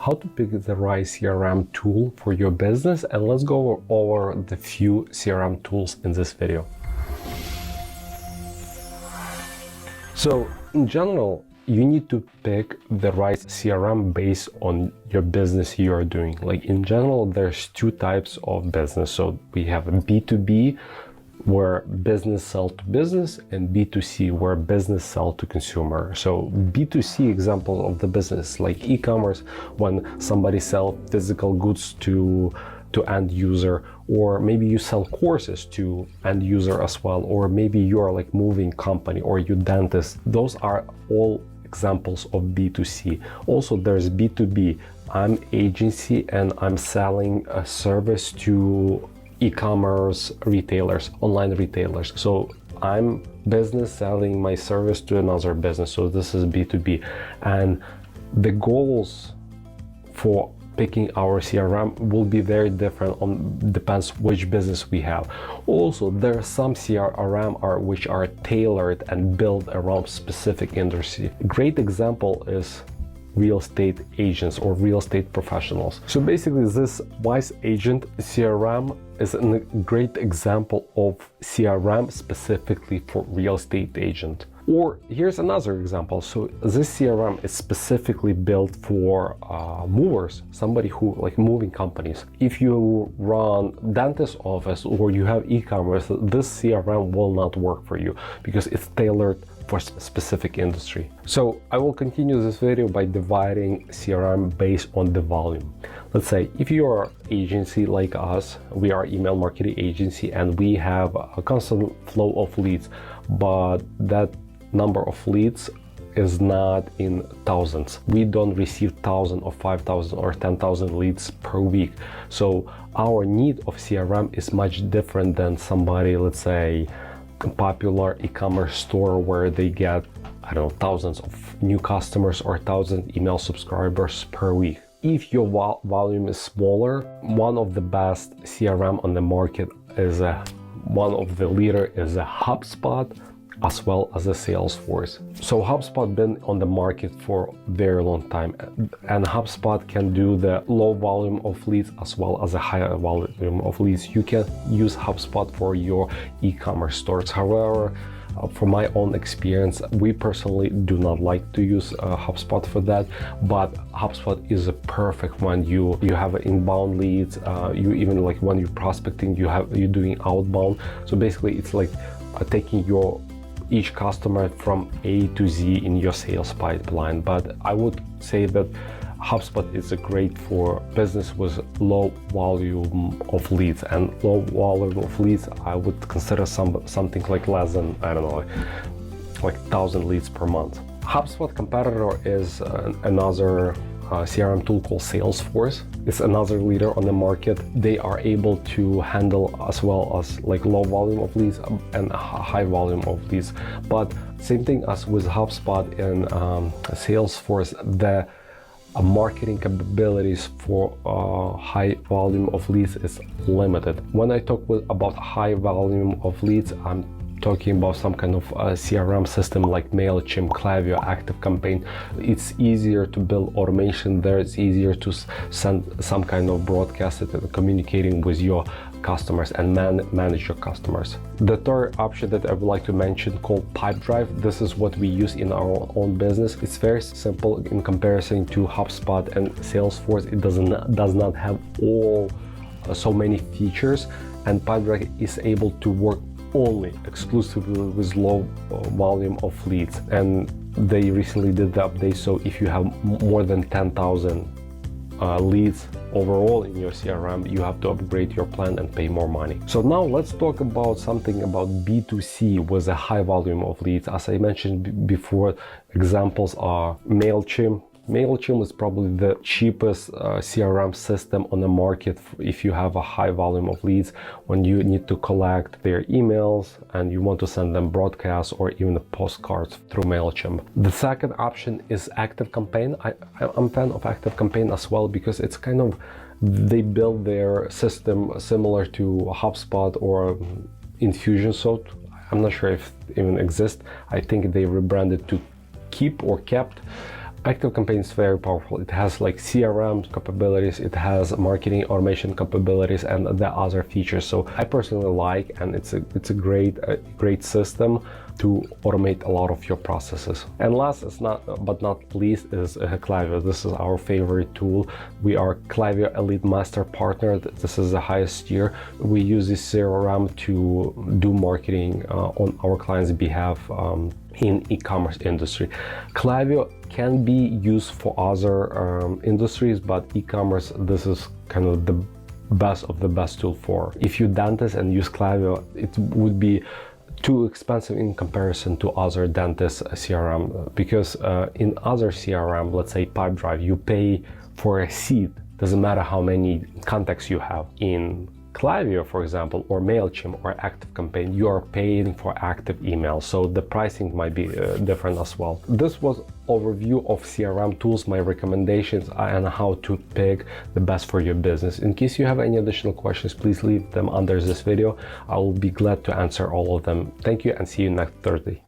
how to pick the right CRM tool for your business, and let's go over the few CRM tools in this video. So in general, you need to pick the right CRM based on your business you are doing. Like in general, there's two types of business. So we have B2B, where business sell to business, and B2C, where business sell to consumer. So B2C example of the business, like e-commerce, when somebody sell physical goods to end user, or maybe you sell courses to end user as well, or maybe you're like moving company or you dentist. Those are all examples of B2C. Also there's B2B. I'm agency and I'm selling a service to e-commerce retailers, online retailers. So I'm business selling my service to another business. So this is B2B. And the goals for picking our CRM will be very different, depends which business we have. Also, there are some CRM which are tailored and built around specific industry. A great example is real estate agents or real estate professionals. So basically this Wise Agent CRM is a great example of CRM specifically for real estate agent. Or here's another example. So this CRM is specifically built for movers, somebody who like moving companies. If you run dentist office or you have e-commerce, this CRM will not work for you because it's tailored for specific industry. So I will continue this video by dividing CRM based on the volume. Let's say if you are agency like us, we are email marketing agency and we have a constant flow of leads, but that number of leads is not in thousands. We don't receive 1,000 or 5,000 or 10,000 leads per week. So our need of CRM is much different than somebody, let's say, popular e-commerce store where they get, I don't know, thousands of new customers or 1,000 email subscribers per week. If your volume is smaller, one of the best CRM on the market is one of the leader is a HubSpot, as well as a Salesforce. So HubSpot been on the market for a very long time, and HubSpot can do the low volume of leads as well as a higher volume of leads. You can use HubSpot for your e-commerce stores. However, from my own experience, we personally do not like to use HubSpot for that, but HubSpot is a perfect one. You have inbound leads, you even like when you're prospecting, you're doing outbound. So basically it's like taking each customer from A to Z in your sales pipeline. But I would say that HubSpot is great for business with low volume of leads, and low volume of leads I would consider something like less than, I don't know, like 1,000 leads per month. HubSpot competitor is another CRM tool called Salesforce. It's another leader on the market. They are able to handle as well as like low volume of leads and high volume of leads. But same thing as with HubSpot and Salesforce, the marketing capabilities for high volume of leads is limited. When I talk about high volume of leads, I'm talking about some kind of CRM system like MailChimp, Klaviyo, ActiveCampaign. It's easier to build automation there. It's easier to send some kind of broadcast communicating with your customers and manage your customers. The third option that I would like to mention called Pipedrive. This is what we use in our own business. It's very simple in comparison to HubSpot and Salesforce. It does not have so many features, and Pipedrive is able to work only exclusively with low volume of leads, and they recently did the update. So if you have more than 10,000 leads overall in your CRM, you have to upgrade your plan and pay more money. So now let's talk about something about B2C with a high volume of leads. As I mentioned before, examples are MailChimp. MailChimp is probably the cheapest CRM system on the market if you have a high volume of leads, when you need to collect their emails and you want to send them broadcasts or even postcards through MailChimp. The second option is ActiveCampaign. I'm a fan of ActiveCampaign as well because it's kind of, they build their system similar to HubSpot or Infusionsoft. I'm not sure if it even exists. I think they rebranded to Keep or Kept. ActiveCampaign is very powerful. It has like CRM capabilities, it has marketing automation capabilities, and the other features. So I personally like, and it's a great system to automate a lot of your processes. And last but not least is Klaviyo. This is our favorite tool. We are Klaviyo Elite Master Partner. This is the highest tier. We use this CRM to do marketing on our clients' behalf in e-commerce industry. Klaviyo can be used for other industries, but e-commerce, this is kind of the best of the best tool for. If you dentist and use Klaviyo, it would be too expensive in comparison to other dentist CRM, because in other CRM, let's say Pipedrive, you pay for a seat. Doesn't matter how many contacts you have. In Klaviyo, for example, or MailChimp or ActiveCampaign, you are paying for active emails, so the pricing might be different as well. This was overview of CRM tools, my recommendations, and how to pick the best for your business. In case you have any additional questions, please leave them under this video. I will be glad to answer all of them. Thank you, and see you next Thursday.